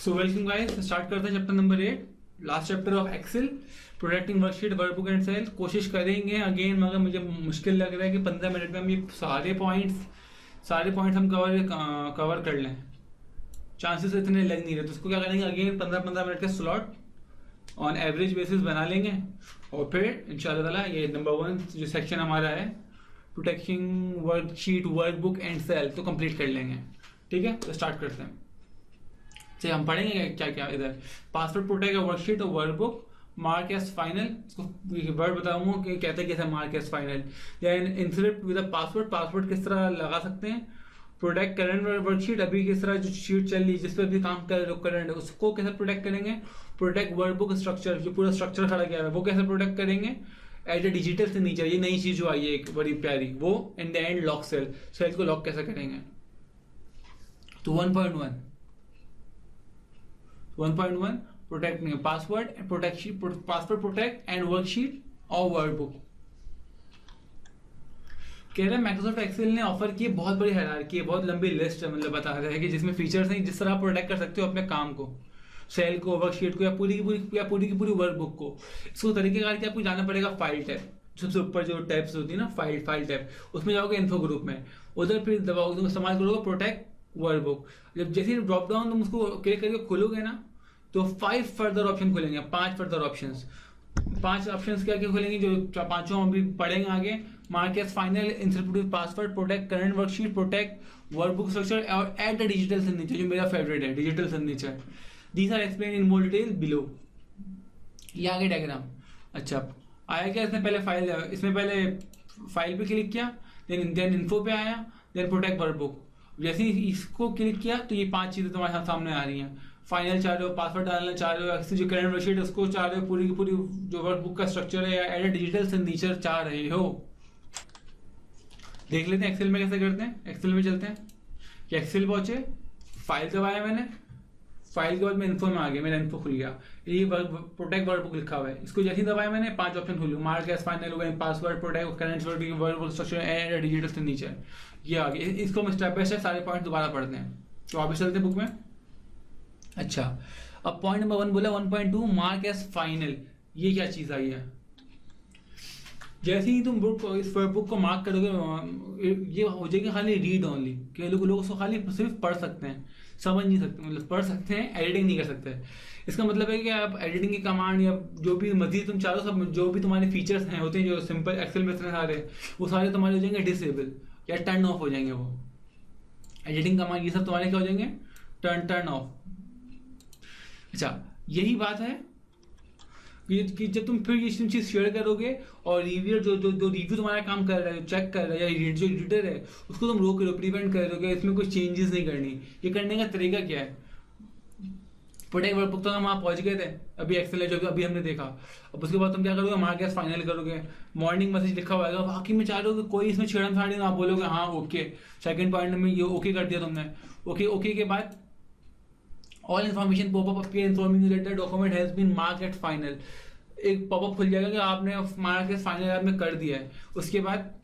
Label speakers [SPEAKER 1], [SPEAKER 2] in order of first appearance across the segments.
[SPEAKER 1] So welcome guys, start करते हैं chapter number 8, last chapter of Excel, protecting worksheet, workbook and cell. कोशिश करेंगे again, मगर मुझे मुश्किल लग रहा है कि 15 मिनट में हम ये सारे पॉइंट्स हम कवर कर लें। चांसेस इतने लग नहीं रहे, तो उसको क्या करेंगे, अगेन 15-15 मिनट का स्लॉट ऑन एवरेज बेसिस बना लेंगे और फिर इंशाल्लाह ताला ये नंबर 1 जो सेक्शन हमारा है protecting worksheet, workbook and cell, तो कंप्लीट कर लेंगे। ठीक है, तो स्टार्ट करते हैं। चलिए हम पढ़ेंगे क्या क्या इधर। पासवर्ड प्रोटेक्ट वर्कशीट और वर्कबुक, मार्क एज फाइनल। इसको वर्ड बताऊंगा कि कहते हैं कैसे mark as final. Then insert with password किस तरह लगा सकते हैं। प्रोटेक्ट करंट वर्कशीट, अभी किस तरह जो शीट चल रही है जिस पर अभी काम कर रहे करंट है उसको कैसे प्रोटेक्ट करेंगे। प्रोटेक्ट वर्कबुक स्ट्रक्चर, जो पूरा स्ट्रक्चर खड़ा किया है वो कैसे प्रोटेक्ट करेंगे। एज ए डिजिटल सिग्नेचर, ये नई चीज जो आई है एक बड़ी प्यारी, वो in the end lock cell को लॉक कैसे करेंगे। तो 1.1 protect password protect and worksheet और वर्कबुक। कह रहे हैं माइक्रोसॉफ्ट एक्सेल ने ऑफर की बहुत बड़ी हायरार्की है, बहुत लंबी लिस्ट है, मतलब बता रहे हैं कि जिसमें फीचर्स हैं जिस तरह आप प्रोटेक्ट कर सकते हो अपने काम को, सेल को, वर्कशीट को, या पूरी की पूरी वर्कबुक को। इसको तरीकेकार कि आपको जाना पड़ेगा फाइल टैब, सबसे ऊपर जो टैब्स होती है ना, फाइल टैब, उसमें जाओगे इन्फो ग्रुप में, उधर फिर दबाओगे, तुम इस्तेमाल करोगे प्रोटेक्ट वर्कबुक। जब जैसे ही ड्रॉप डाउन तुम उसको क्लिक करके खोलोगे ना, तो 5 फर्दर ऑप्शन खुलेंगे, 5 फर्दर ऑप्शंस। 5 ऑप्शंस क्या क्या खुलेंगे, जो पांचों अभी पढ़ेंगे आगे। Mark as final, insert password, protect current worksheet, protect workbook structure और ऐड द डिजिटल सिग्नेचर, जो मेरा फेवरेट है, digital signature. These are explain in more detail below. ये आगे डायग्राम। अच्छा आया क्या, इसमें पहले फाइल पे क्लिक किया, देन इन्फो पे आया, देन प्रोटेक्ट वर्कबुक। जैसे ही इसको क्लिक किया तो ये 5 चीजें तुम्हारे सामने आ रही हैं। फाइनल चाह रहे हो, पासवर्ड डालना चाह रहे हो, जो करंट वर्कशीट उसको चाह रहे हो, पूरी की पूरी जो वर्कबुक का स्ट्रक्चर है, या एड डिजिटल सिग्नेचर चाह रहे हो। देख लेते हैं एक्सेल में कैसे करते हैं। एक्सेल में चलते हैं कि एक्सेल पहुंचे, फाइल दबाया मैंने, फाइल के बाद मैं इन्फो में आ गया, मेरा इन्फो खुल गया, ये प्रोटेक्ट वर्कबुक लिखा हुआ है। इसको जैसे ही दबाया मैंने 5 ऑप्शन खुले, mark as final, password, protect current workbook structure and digital signature, ये आ गया। इसको हम स्टेप बाय स्टेप सारे पॉइंट दोबारा पढ़ते हैं, तो वापस चलते हैं बुक में। अच्छा, अब पॉइंट नंबर 1 बोला 1.2 मार्क एज फाइनल, ये क्या चीज आई है। जैसे ही तुम इस बुक को मार्क करोगे, ये हो जाएगी खाली रीड ओनली, कि लोग उसको खाली सिर्फ पढ़ सकते हैं, समझ नहीं सकते, मतलब पढ़ सकते हैं, एडिटिंग नहीं कर सकते। इसका मतलब है कि आप एडिटिंग की कमांड या जो भी मजीद तुम चाहो, सब जो भी तुम्हारे फीचर्स हैं होते हैं जो सिंपल एक्सेल में सारे, वो सारे तुम्हारे हो जाएंगे डिसेबल या टर्न ऑफ हो जाएंगे। वो एडिटिंग कमांड ये सब तुम्हारे क्या हो जाएंगे, टर्न ऑफ। अच्छा, यही बात है कि जब तुम फिर ये चीज शेयर करोगे और रिव्यूअर जो रिव्यू तुम्हारा काम कर रहा है, चेक कर रहा है, या जो एडिटर है उसको तुम रोक रहे हो, प्रिवेंट कर रहे हो, इसमें कुछ चेंजेस नहीं करनी। ये करने का तरीका क्या है। प्रोटेक्ट वर्कबुक तो हम वहां पहुंच गए थे, अभी एक्सेल है जो अभी हमने देखा। अब उसके बाद तुम क्या करोगे, मार्क एज फाइनल करोगे, मॉर्निंग मैसेज लिखा हुआ है, बाकी में चाह रहे हो कि कोई इसमें छेड़छाड़ी ना, आप बोलोगे हाँ ओके। सेकंड पॉइंट में ये ओके कर दिया तुमने, ओके के बाद all information popup appear informing you that the document has been marked at final. एक पॉपअप खुल जाएगा कि आपने मार्क एज फाइनल आपने कर दिया है। उसके बाद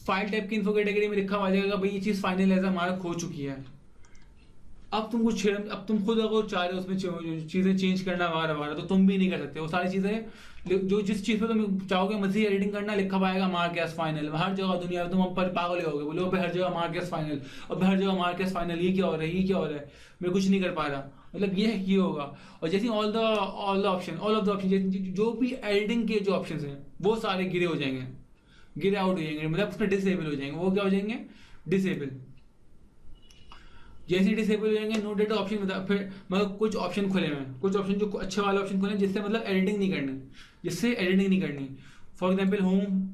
[SPEAKER 1] फाइल टाइप की इन्फो कैटेगरी में लिखा हुआ जाएगा भाई ये चीज फाइनल एज मार्क हो चुकी है। अब तुम खुद अगर चाह रहे हो उसमें चीजें चेंज करना वारा, तो तुम भी नहीं कर सकते। वो सारी चीजें जो जिस चीज पे तुम चाहोगे मजीद एडिटिंग करना, लिखा पाएगा मार्क एज फाइनल। हर जगह दुनिया में तुम अब पर पागल होगे, बोलो हर जगह मार्क एज फाइनल, अब हर जगह मार्क एज फाइनल, ये क्या हो रहा है, मैं कुछ नहीं कर पा रहा, मतलब ये होगा। और जैसे ऑल ऑफ द ऑप्शन, जो भी एडिटिंग के जो ऑप्शन हैं वो सारे गिरे आउट हो जाएंगे, मतलब उसमें डिसेबल हो जाएंगे। वो क्या हो जाएंगे, डिसेबल। जैसे डिसेबल हो जाएंगे, नो डेटा ऑप्शन, फिर मतलब कुछ ऑप्शन खुले हुए हैं, कुछ ऑप्शन जो अच्छे वाले ऑप्शन खुले जिससे मतलब एडिटिंग नहीं करनी, for example home,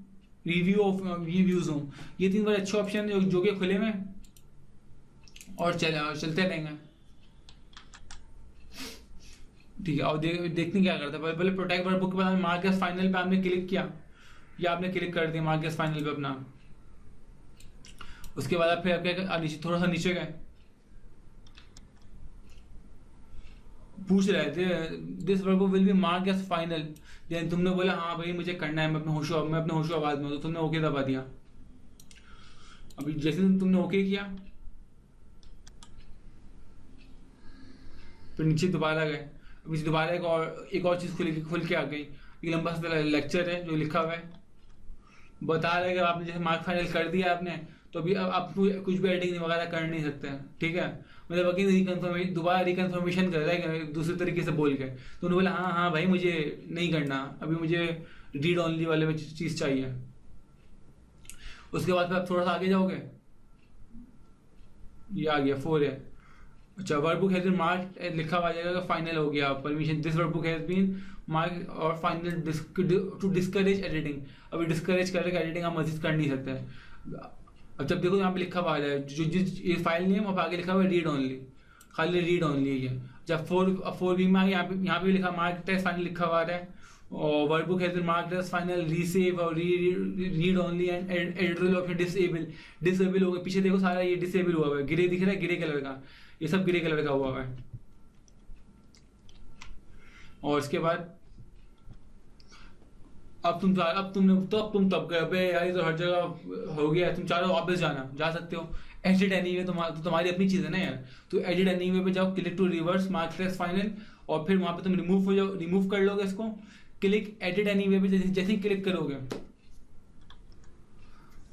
[SPEAKER 1] review of reviews home, ये 3 बड़े अच्छे ऑप्शन जो कि खुले हुए और चलते रहेंगे। ठीक है, और देखने क्या करता है, पहले प्रोटेक्ट वर्कबुक के बाद मार्क एज फाइनल पे आपने क्लिक किया, या आपने क्लिक कर दिया मार्क एज फाइनल पे अपना। उसके बाद आप फिर आपके थोड़ा सा नीचे गए, पूछ रहे थे this workbook will be mark as final, then तुमने बोला हाँ भाई मुझे करना है, मैं अपने होशो-आवाज में, तो तुमने ओके दबा दिया। अभी जैसे तुमने ओके किया, फिर नीचे दोबारा गए, अभी दोबारा एक और चीज़ खुल के आ गई। एक लंबा सा लेक्चर है जो लिखा हुआ है, बता रहे हैं कि आपने जैसे मार्क फाइनल कर दिया आपने, तो अभी अब आप कुछ भी एडिटिंग वगैरह कर नहीं सकते हैं, ठीक है। मतलब अगेन दोबारा रिकन्फर्मेशन कर रहा है दूसरे तरीके से बोल के। तो उन्होंने बोला हाँ हाँ भाई मुझे नहीं करना, अभी मुझे रीड ऑनली वाले में चीज़ चाहिए। उसके बाद फिर आप थोड़ा सा आगे जाओगे, ये आ गया 4 है। अच्छा, वर्कबुक हैज बीन मार्क्ड लिखा हुआ जाएगा फाइनल हो गया, permission this workbook has been mark और फाइनल टू डिस्करेज एडिटिंग। अभी डिस्करेज करके एडिटिंग आप मजीद कर नहीं सकते। अब जब देखो यहाँ पे लिखा हुआ है जो ये फाइल नेम और आगे लिखा हुआ है रीड ओनली, खाली रीड ओनली है ये। जब 4B में आगे यहाँ पे लिखा मार्क टेस्ट फाइनल लिखा हुआ है, और workbook has been marked as final रीसेव और read only and editorial option disable हो गया। पीछे देखो सारा ये डिसेबल हुआ है, ग्रे दिख रहा है, ग्रे कलर का, ये सब ग्रे कलर का हुआ है। और इसके बाद अब तुम तब गए अबे यार ये तो हर जगह हो गया, तुम चाह रहे हो वापस जा सकते हो। एडिट एनीवे तो तुम्हारी अपनी चीज़ है ना यार, तो एडिट एनीवे पे जाओ, click to reverse mark test final, और फिर वहाँ पे तुम रिमूव कर लोगे इसको। क्लिक एडिट एनीवे पे जैसे ही क्लिक करोगे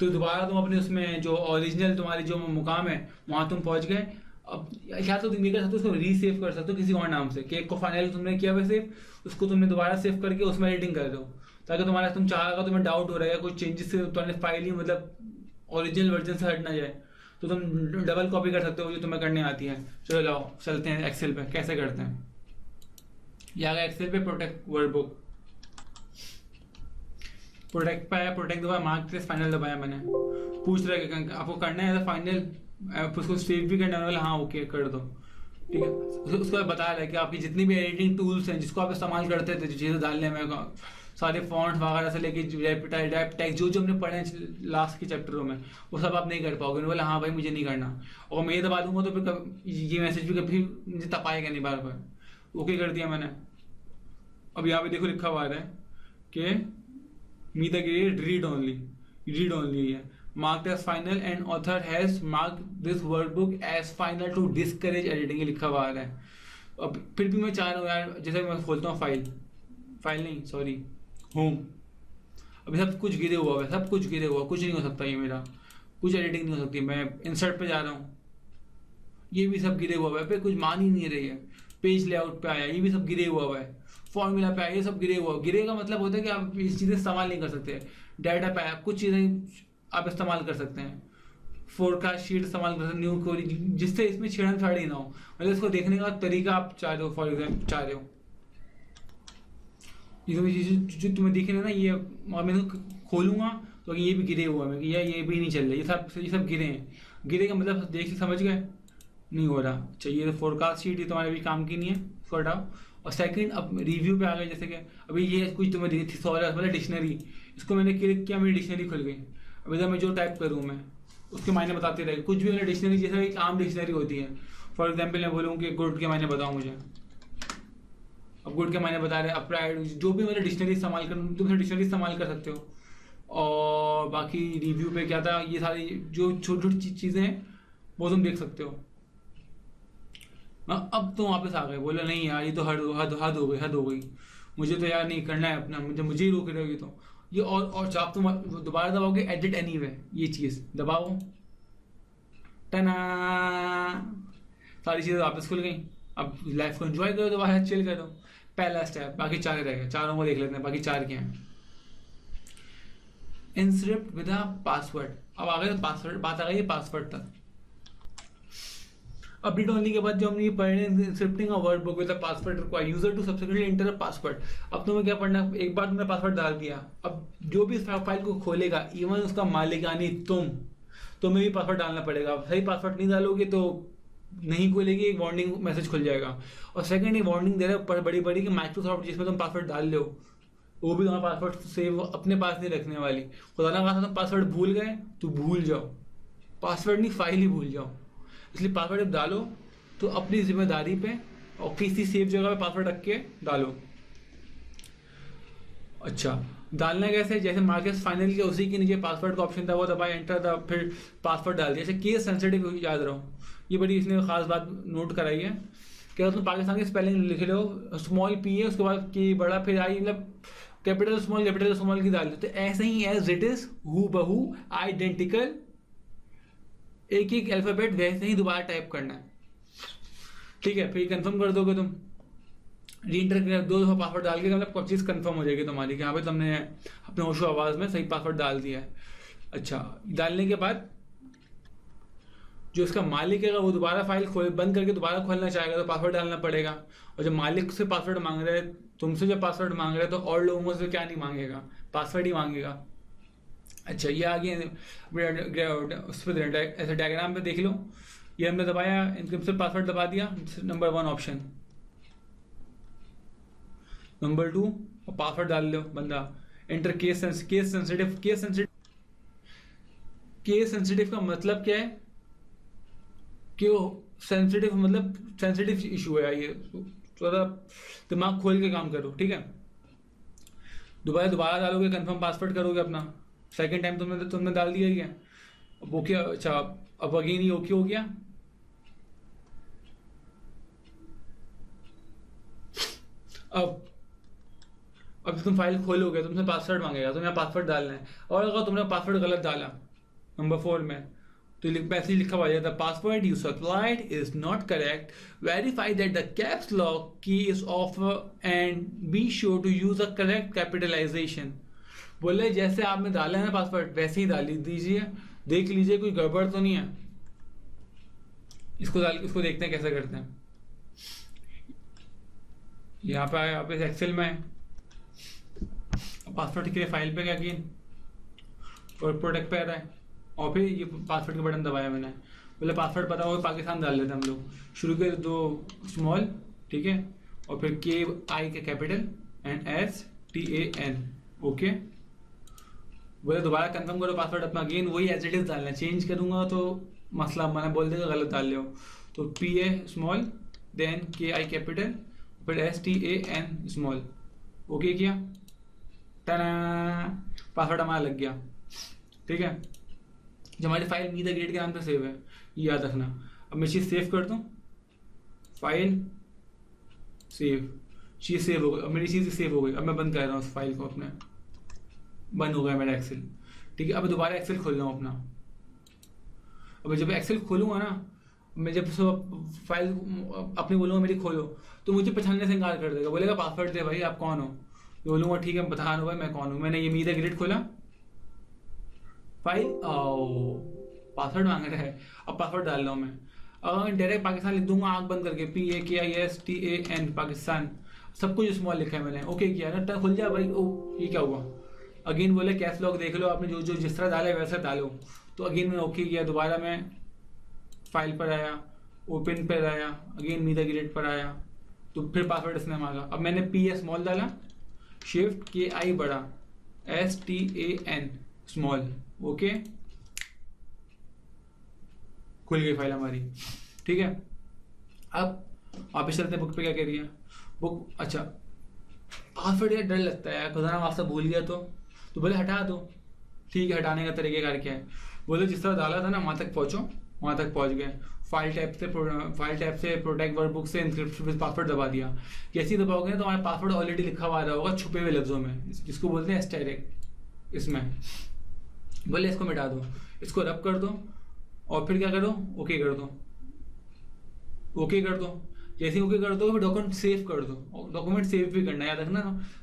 [SPEAKER 1] तो दोबारा तुम अपने उसमें जो ओरिजिनल तुम्हारी जो मुकाम है वहाँ तुम पहुँच गए। अब या तो तुम ये कर सकते हो, उसको रीसेव कर सकते हो किसी और नाम से, केक को फाइनल तुमने किया हुआ सेव, उसको तुमने दोबारा सेव करके उसमें एडिटिंग कर दो, ताकि तुम चाहोगे तुम्हें डाउट हो रहा है कुछ चेंजेस से तुम्हारे फाइल ही मतलब ओरिजिनल वर्जन से हट ना जाए, तो तुम डबल कॉपी कर सकते हो जो तुम्हें करने आती है। चलो लाओ चलते हैं एक्सेल पे, कैसे करते हैं। ये आ गया एक्सेल पे प्रोटेक्ट वर्कबुक, प्रोटेक्ट पे आया, प्रोटेक्ट दबाया, मार्क टेस्ट फाइनल दबाया मैंने। पूछ रहा है आपको करना है फाइनल, उसको सेव भी करना है, हाँ ओके कर दो, ठीक है। उसको बता रहा है कि आपकी जितनी भी एडिटिंग टूल्स हैं जिसको आप इस्तेमाल करते थे चीज़ें डालने में, सारे फॉन्ट वगैरह से लेके रैप टैक्स जो हमने पढ़े हैं लास्ट के चैप्टरों में, वो सब आप नहीं कर पाओगे। बोला हाँ भाई मुझे नहीं करना, और मैं ये दबा दूंगा तो फिर ये मैसेज भी कभी मुझे तपाएगा नहीं बार बार। ओके कर दिया मैंने। अब यहाँ पे देखो लिखा हुआ है कि me the grade read only है, marked as final and author has marked this workbook as final to discourage editing, लिखा हुआ है। अब फिर भी मैं चाह रहा हूँ यार, जैसे मैं खोलता हूँ फाइल नहीं सॉरी होम, अभी सब कुछ गिरे हुआ है, कुछ नहीं हो सकता, ये मेरा कुछ एडिटिंग नहीं हो सकती। मैं इंसर्ट पे जा रहा हूँ, ये भी सब गिरे हुआ है, पे कुछ मान ही नहीं रही है। पेज लेआउट पे आया, ये भी सब गिरे हुआ है। फॉर्मूला पे आया, ये सब गिरे का मतलब होता है कि आप इस चीज़ें इस्तेमाल नहीं कर सकते। डाटा पे आया, कुछ चीज़ें आप इस्तेमाल कर सकते हैं, फोरकास्ट शीट इस्तेमाल कर सकते हैं, न्यू क्वेरी, जिससे इसमें छेड़छाड़ ही ना हो, मतलब इसको देखने का तरीका आप चाह रहे हो। फॉर एग्जाम्पल चाह रहे हो ये जो तुम्हें दिख रहा है ना, ये मैं खोलूंगा तो ये भी गिरे हुआ है, ये भी नहीं चल रहा, ये सब गिरे हैं। गिरे का मतलब देख के समझ गए, नहीं हो रहा। चाहिए तो फोरकास्ट शीट, ये तुम्हारे भी काम की नहीं है, इसको हटाओ। और सेकंड अब रिव्यू पे आ गए, जैसे कि अभी ये कुछ तुम्हें दी थी मतलब डिक्शनरी, इसको मैंने क्लिक किया, मेरी डिक्शनरी खुल गई। अब इधर मैं जो टाइप करूँ मैं उसके मायने बताते रहे, कुछ भी मतलब डिक्शनरी जैसे एक आम डिक्शनरी होती है। फॉर एग्जांपल मैं बोलूँ कि गुड के मायने बताओ मुझे, अब गुड के मायने बता रहे हैं, अप्राइड, जो भी मतलब डिक्शनरी इस्तेमाल कर, तुम डिक्शनरी इस्तेमाल कर सकते हो। और बाकी रिव्यू पे क्या था, ये सारी जो छोटी छोटी चीज़ें हैं वो तुम देख सकते हो। अब तो वापस आ गए, बोले नहीं यार ये तो हद हो गई, मुझे तो यार नहीं करना है अपना, मुझे ही रोक रहे हो तो ये। और जब तुम दोबारा दबाओगे एडिट एनीवे, ये चीज़ दबाओ, टना, सारी चीज़ें वापस खुल गई। अब लाइफ को एंजॉय करो, दोबारा चिल करो। पहला स्टेप, बाकी 4 रह गए, चारों को देख लेते हैं, बाकी 4 क्या हैं। इंस्क्रिप्ट विद पासवर्ड, अब आ गए पासवर्ड, बात आ गई है पासवर्ड तक। अब रीड ओनली के बाद जो हमने ये पढ़ रहे हैं, encrypting a workbook with password required user to subsequently enter a password. अब तुम्हें क्या पढ़ना, एक बार तुमने पासवर्ड डाल दिया, अब जो भी इस फाइल को खोलेगा, इवन उसका मालिक यानी तुम्हें भी पासवर्ड डालना पड़ेगा। सही पासवर्ड नहीं डालोगे तो नहीं खोलेगी, एक वार्निंग मैसेज खुल जाएगा। और सेकंड, एक वार्निंग दे रहा है बड़ी कि माइक्रोसॉफ्ट जिसमें तुम पासवर्ड डाल लो वो भी तुम्हारा पासवर्ड सेव अपने पास नहीं रखने वाली। खुदा ना खासा तुम पासवर्ड भूल गए तो भूल जाओ, पासवर्ड नहीं फाइल ही भूल जाओ। इसलिए पासवर्ड जब डालो तो अपनी जिम्मेदारी पे और किसी सेफ जगह पे पासवर्ड रख के डालो। अच्छा, डालना कैसे, जैसे मार्केट फाइनल के उसी के नीचे पासवर्ड का ऑप्शन था, वो दबाया, एंटर था, फिर पासवर्ड डाल दिया। जैसे केस सेंसिटिव याद रहो, ये बड़ी इसने खास बात नोट कराई है क्या तुम पाकिस्तान की स्पेलिंग लिख रहे हो, स्मॉल पी है उसके बाद की बड़ा फिर आई, मतलब कैपिटल स्मॉल की डाल देते, ऐसे ही एज इट इज हु बहू आइडेंटिकल, एक एक अल्फाबेट वैसे ही दोबारा टाइप करना है, ठीक है। फिर कंफर्म कर दोगे तुम, री इंटर कर 2 दफा पासवर्ड डाल के, मतलब कोई चीज़ कंफर्म हो जाएगी तुम्हारी कि यहाँ पे तुमने अपने होशो आवाज़ में सही पासवर्ड डाल दिया है। अच्छा, डालने के बाद जो इसका मालिक है वो दोबारा फाइल खोल बंद करके दोबारा खोलना चाहेगा तो पासवर्ड डालना पड़ेगा। और जब मालिक से पासवर्ड मांग रहे हैं, तुमसे जब पासवर्ड मांग रहे हैं, तो और लोगों से क्या नहीं मांगेगा, पासवर्ड ही मांगेगा। अच्छा, ये आगे उस पर ऐसे डायग्राम पे देख लो, ये हमने दबाया इनक्रिप्शन पासवर्ड दबा दिया, नंबर 1 ऑप्शन, नंबर 2 और पासवर्ड डाल लो बंदा, enter case sensitive. Case sensitive का मतलब क्या है कि सेंसिटिव मतलब सेंसिटिव इशू है, ये थोड़ा दिमाग खोल के काम करो, ठीक है। दोबारा डालोगे, कंफर्म पासवर्ड करोगे अपना, सेकंड टाइम तुमने डाल दिया ही है, अब ओके। अच्छा, अब अगेन ही ओके हो गया। अब तुम फाइल खोलोगे, तुमसे पासवर्ड मांगेगा, तुम्हें पासवर्ड डालना है, और अगर तुमने पासवर्ड गलत डाला नंबर 4 में, तो मैसेज लिखा हुआ जाता है, password you supplied is not correct, verify that the caps lock key is off and be sure to use a correct capitalization. बोले जैसे आपने डाला है ना पासवर्ड वैसे ही डाल दीजिए, देख लीजिए कोई गड़बड़ तो नहीं है। इसको देखते हैं कैसे करते हैं। यहाँ पे आप इस एक्सेल में पासवर्ड के लिए फाइल पे गया और प्रोटेक्ट पे आ रहा है, और फिर ये पासवर्ड का बटन दबाया मैंने, बोले पासवर्ड पता हो पाकिस्तान डाल लेते हम लोग, शुरू के 2 स्मॉल, ठीक है, और फिर KI के कैपिटल एंड STAN, ओके। बोले दोबारा कंफर्म करो पासवर्ड अपना, अगेन वही एज इट इज डालना, चेंज करूंगा तो मसला मैंने बोल देगा गलत डाल लो, तो PA small then KI capital फिर STAN स्मॉल, ओके किया, पासवर्ड हमारा लग गया, ठीक है। जो हमारी फाइल मीदा ग्रेड के नाम पे सेव है, ये याद रखना। अब मैं चीज़ सेव कर दूँ, फाइल सेव, चीज़ सेव हो गई, अब मेरी चीज़ सेव हो गई। अब मैं बंद कर रहा हूँ उस फाइल को अपने, बंद हो गया मेरा एक्सेल, ठीक है। अब दोबारा एक्सेल खोल रहा हूँ अपना। अब जब एक्सेल खोलूँगा ना, मैं जब फाइल अपनी बोलूँगा मेरी खोलो, तो मुझे पहचानने से इनकार कर देगा, बोलेगा पासवर्ड दे भाई आप कौन हो, तो बोलूँगा ठीक है बता रहा हूँ भाई मैं कौन हूँ। मैंने ये मीदा ग्रेड खोला, फाइल पासवर्ड मांग रहा है, अब पासवर्ड डाल रहा हूँ मैं। अगर मैं डायरेक्ट पाकिस्तान लिख दूंगा आँख बंद करके, PAKISTAN पाकिस्तान, सब कुछ स्मॉल लिखा है मैंने, ओके किया ना, खुल जा भाई। ओ ये क्या हुआ, अगेन बोले कैश लॉग देख लो, आपने जो जिस तरह डाला है वैसा डालो, तो अगेन मैंने ओके किया। दोबारा मैं फाइल पर आया, ओपन पर आया, अगेन मीदा ग्रेड पर आया, तो फिर पासवर्ड इसने मांगा। अब मैंने PA स्मॉल डाला, शिफ्ट KI बड़ा, STAN स्मॉल, ओके, खुल गई फाइल हमारी, ठीक है। अब वापस चलते हैं बुक पे, क्या कह रही है बुक। अच्छा, पासवर्ड यार डर लगता है, खुदा ना वास्ता भूल गया तो बोले हटा दो, ठीक है। हटाने का तरीकेकार क्या है, बोले जिस तरह डाला था ना वहाँ तक पहुँचो, वहाँ तक पहुँच गए। फाइल टैब से प्रोटेक्ट वर्कबुक से इंक्रिप्शन पासवर्ड दबा दिया। जैसे ही दबाओगे ना तो हमारा पासवर्ड ऑलरेडी लिखा हुआ आ रहा होगा छुपे हुए लफ्जों में, जिसको बोलते हैं एस्टेरिक। इसमें बोले इसको मिटा दो, इसको रब कर दो, और फिर क्या करो, ओके कर दो, ओके कर दो। जैसे ओके कर दो फिर डॉक्यूमेंट सेव कर दो, डॉक्यूमेंट सेव भी करना है, याद रखना।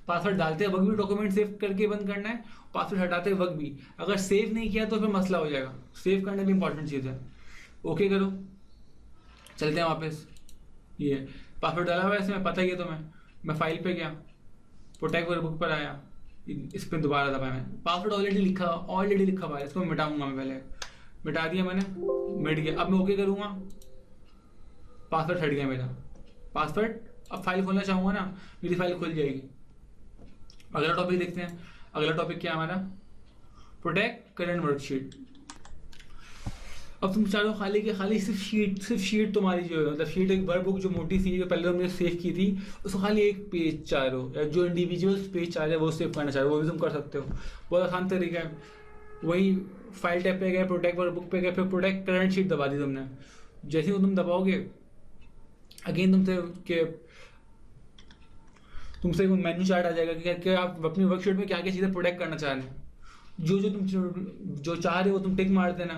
[SPEAKER 1] पासवर्ड डालते वक्त भी डॉक्यूमेंट सेव करके बंद करना है, पासवर्ड हटाते वक्त भी। अगर सेव नहीं किया तो फिर मसला हो जाएगा, सेव करना भी इंपॉर्टेंट चीज़ है। ओके करो, चलते हैं वापस। ये पासवर्ड डाला हुआ है इसमें, पता ही है तुम्हें। मैं फाइल पे गया, प्रोटेक्ट वर्कबुक पर आया, इस पर दोबारा दबाया। मैं पासवर्ड ऑलरेडी लिखा हुआ है, इसको मिटाऊंगा मैं, पहले मिटा दिया मैंने, मिट गया। अब मैं ओके करूँगा, पासवर्ड हट गया मेरा पासवर्ड। अब फाइल खोलना चाहूँगा ना, मेरी फाइल खुल जाएगी। अगला टॉपिक देखते हैं। अगला टॉपिक क्या हमारा, प्रोटेक्ट करंट वर्कशीट। अब तुम चाहो खाली के खाली सिर्फ शीट तुम्हारी जो है, मतलब शीट एक वर्कबुक जो मोटी सी जो पहले तुमने सेव की थी, उसको खाली एक पेज चाह रहे हो, या जो इंडिविजुअल पेज चाह रहे हो वो सेव करना चाह रहे हो, वो भी तुम कर सकते हो। बहुत आसान तरीका है। वही फाइल टैब पे गए, प्रोटेक्ट वर्कबुक पे गए, फिर प्रोटेक्ट करंट शीट दबा दी तुमने। जैसे ही तुम दबाओगे अगेन तुमसे मेन्यू चार्ट आ जाएगा कि आप अपनी वर्कशीट में क्या क्या चीज़ें प्रोटेक्ट करना चाह रहे हैं। तुम जो चाह रहे हो तुम टिक मार देना,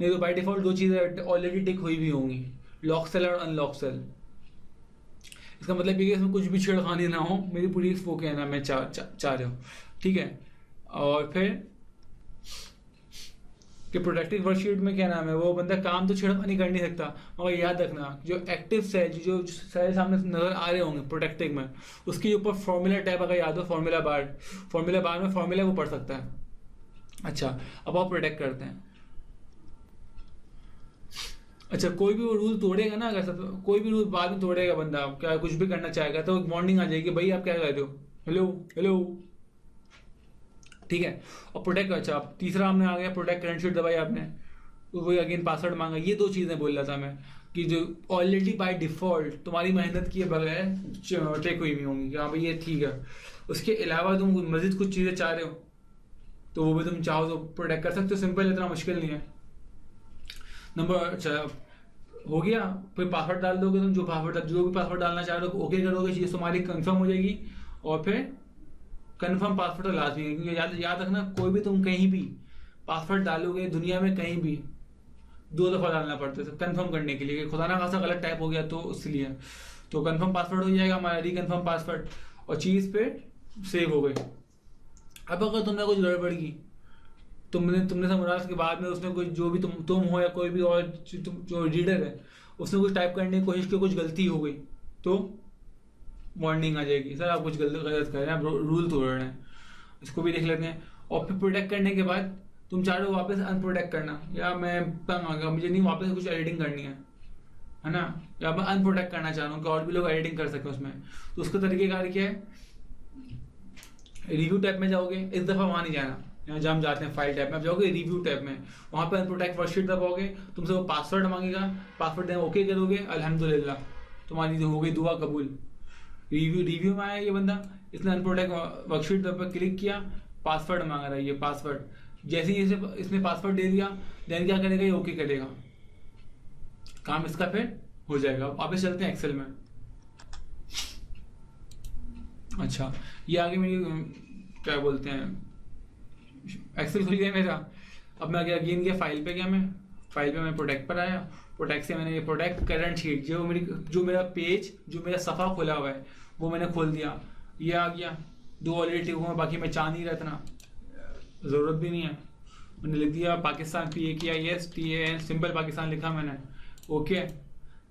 [SPEAKER 1] नहीं तो बाय डिफॉल्ट दो चीज़ें ऑलरेडी टिक हुई भी होंगी, लॉक सेल और अनलॉक सेल। इसका मतलब ये कि इसमें कुछ भी छेड़खानी ना हो, मेरी पूरी वो कहना मैं चाह रहे हो, ठीक है। और फिर कि प्रोटेक्टिव वर्कशीट में क्या नाम है, वो बंदा काम तो छेड़खानी कर नहीं सकता, मगर याद रखना जो एक्टिव सेल जो सेल सामने नजर आ रहे होंगे प्रोटेक्टिव में, उसके ऊपर फॉर्मूला टैब अगर याद हो, फॉर्मूला बार में फॉर्मूला वो पढ़ सकता है। अच्छा, अब आप प्रोटेक्ट करते हैं। अच्छा, कोई भी वो रूल तोड़ेगा ना, अगर कोई भी रूल बाद में तोड़ेगा बंदा, क्या कुछ भी करना चाहेगा तो वार्निंग आ जाएगी, भाई आप क्या कर रहे हो, हेलो हेलो, ठीक है। और प्रोटेक्ट, अच्छा अब तीसरा हमने आ गया प्रोटेक्ट करंट शीट दबाई आपने, तो वही अगेन पासवर्ड मांगा। ये दो चीज़ें बोल रहा था मैं कि जो ऑलरेडी बाय डिफॉल्ट तुम्हारी मेहनत किए बगैर टेक हुई भी होंगी कि हाँ भाई ये ठीक है। उसके अलावा तुम मजीद कुछ चीज़ें चाह रहे हो तो वो भी तुम चाहो तो प्रोटेक्ट कर सकते हो, सिंपल, इतना मुश्किल नहीं है। नंबर, अच्छा हो गया, फिर पासवर्ड डाल दोगे तुम, जो भी पासवर्ड डालना चाह रहे हो ओके करोगे, चीज़ तुम्हारी कंफर्म हो जाएगी। और फिर कंफर्म पासवर्ड तो लाजमी है, क्योंकि याद रखना कोई भी तुम कहीं भी पासवर्ड डालोगे दुनिया में कहीं भी 2 दफ़ा डालना पड़ता है कंफर्म करने के लिए, खुदा ना खासा गलत टाइप हो गया तो इसलिए। तो कंफर्म पासवर्ड हो जाएगा हमारा, रिकन्फर्म पासवर्ड, और चीज़ पे सेव हो गई। अब अगर तुमने कुछ गड़बड़ की, तुमने समझा के बाद में उसने कुछ जो भी तुम हो या कोई भी और जो रीडर है उसने कुछ टाइप करने की कोशिश की, कुछ गलती हो गई तो वार्निंग आ जाएगी, सर आप कुछ गलत कर रहे हैं, आप रूल तोड़ रहे हैं। इसको भी देख लेते हैं। और फिर प्रोटेक्ट करने के बाद तुम चाह रहे हो वापस अनप्रोटेक्ट करना, या मैं तंग आ गया मुझे नहीं वापस कुछ एडिटिंग करनी है ना, या मैं अनप्रोटेक्ट करना चाह रहा हूँ कि और भी लोग एडिटिंग कर सके उसमें, तो उसका तरीकेकार क्या है, रिव्यू टैब में जाओगे, इस दफ़ा वहाँ नहीं जाना, यहाँ जब हम जाते हैं फाइल टैब में, आप जाओगे रिव्यू टैब में, वहाँ पर अनप्रोटेक्ट वर्कशीट दबाओगे, तुमसे वो पासवर्ड मांगेगा, पासवर्ड देना ओके करोगे, अल्हम्दुलिल्लाह तुम्हारी हो गई दुआ कबूल। रिव्यू में आया ये बंदा, इसने अनप्रोटेक्ट वर्कशीट पर क्लिक किया, पासवर्ड मांग रहा है ये पासवर्ड, जैसे ही इसने पासवर्ड दे दिया देन क्या करेगा, ये ओके करेगा, काम इसका फिर हो जाएगा। वापस चलते हैं एक्सेल में। अच्छा, ये आगे मेरी क्या बोलते हैं, एक्सेल खुल गया मेरा। अब मैं अगेन गया फाइल पे, मैं फाइल पे मैं प्रोटेक्ट पर आया, प्रोटेक्ट से मैंने ये प्रोटेक्ट करंट शीट जो मेरा पेज जो मेरा सफ़ा खुला हुआ है वो मैंने खोल दिया, ये आ गया। 2 ऑलरेडी टिक हुआ, बाकी मैं चाह नहीं रहा इतना, ज़रूरत भी नहीं है, मैंने लिख दिया पाकिस्तान PAKISTAN, सिंपल पाकिस्तान लिखा मैंने, okay.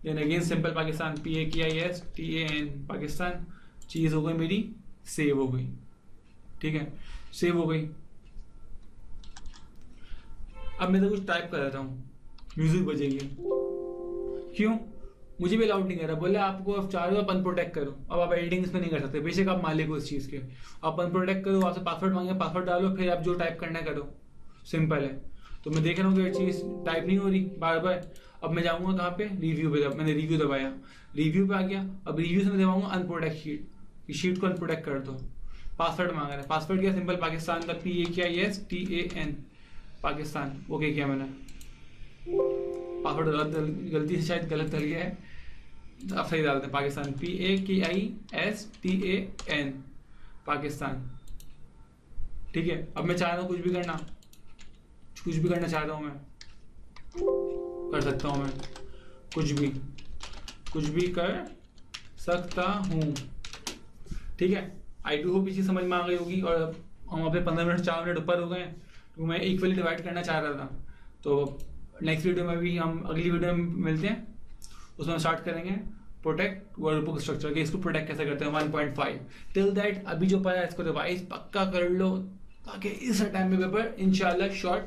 [SPEAKER 1] Then again simple Pakistan PAKISTAN Pakistan, चीज़ हो गई मेरी सेव हो गई, ठीक है, सेव हो गई। अब मैं तो कुछ टाइप कर रहा हूँ, म्यूजिक बजेगी, क्यों, मुझे भी अलाउड नहीं कर रहा, बोले आपको आप चाह रहे हो आप अनप्रोटेक्ट करो, अब आप एडिटिंग इसमें नहीं कर सकते, बेशक आप मालिक हो इस चीज़ के, आप अनप्रोटेक्ट करो, आपसे पासवर्ड मांगे पासवर्ड डालो, फिर आप जो टाइप करना है करो, सिंपल है। तो मैं देख रहा हूँ कि ये चीज़ टाइप नहीं हो रही बार बार। अब मैं जाऊँगा कहाँ पे, रिव्यू पे, मैंने रिव्यू दबाया, रिव्यू पे आ गया। अब रिव्यू से मैं दबाऊंगा अनप्रोटेक्ट शीट को अनप्रोटेक्ट कर दो, पासवर्ड मांग रहा है, पासवर्ड क्या, सिंपल पाकिस्तान का PAKISTAN पाकिस्तान, ओके किया मैंने, पासवर्ड गलती से शायद गलत डल गया है, आप सही डालते हैं, पाकिस्तान PAKISTAN पाकिस्तान, ठीक है। अब मैं चाह रहा हूँ कुछ भी करना चाह रहा हूँ, मैं कर सकता हूँ, मैं कुछ भी कर सकता हूँ, ठीक है। आई डू होप इसी समझ में आ गई होगी। और हम अपने 15 मिनट 4 मिनट ऊपर हो गए, तो मैं इक्वली डिवाइड करना चाह रहा था। तो नेक्स्ट वीडियो में भी हम अगली वीडियो में मिलते हैं, उसमें हम स्टार्ट करेंगे प्रोटेक्ट वर्कबुक स्ट्रक्चर के, इसको प्रोटेक्ट कैसे करते हैं 1.5। टिल दैट अभी जो पढ़ा है इसको रिवाइज पक्का कर लो, ताकि इस टाइम में पेपर इंशाल्लाह शॉर्ट